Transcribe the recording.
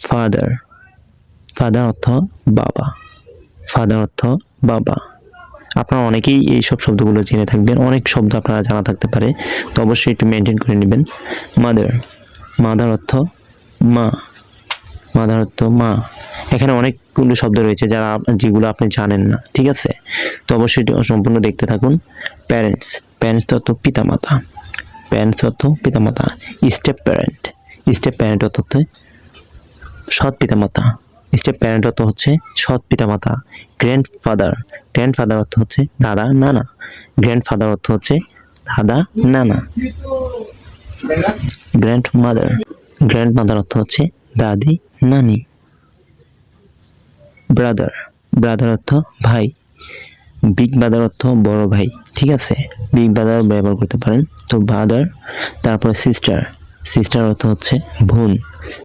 Father, father অর্থ বাবা, father অর্থ বাবা। আপনারা অনেকেই এইসব শব্দগুলো জেনে থাকবেন, অনেক শব্দ আপনারা জানা থাকতে পারে, তো অবশ্যই একটু মেনটেন করে নেবেন। মাদার, মাদার অর্থ মা, মাদার অর্থ মা। এখানে অনেকগুলো শব্দ রয়েছে যেগুলো আপনি জানেন না, ঠিক আছে, তো অবশ্যই সম্পূর্ণ দেখতে থাকুন। প্যারেন্টস, প্যারেন্টস অর্থ পিতামাতা, প্যারেন্টস অর্থ পিতামাতা। স্টেপ প্যারেন্ট, স্টেপ প্যারেন্ট অর্থ হচ্ছে সৎ পিতামাতা, স্টেপ প্যারেন্ট অর্থ হচ্ছে সৎ পিতামাতা। গ্র্যান্ডফাদার, গ্র্যান্ডফাদার অর্থ হচ্ছে দাদা নানা, গ্র্যান্ডফাদার অর্থ হচ্ছে দাদা নানা। গ্র্যান্ডমাদার, গ্র্যান্ডমাদার অর্থ হচ্ছে দাদি নানি। ব্রাদার, ব্রাদার অর্থ ভাই। বিগ ব্রাদার অর্থ বড় ভাই, ঠিক আছে, বিগ ব্রাদার ব্যবহার করতে পারেন। তো ব্রাদার, তারপর সিস্টার, সিস্টার অর্থ হচ্ছে বোন।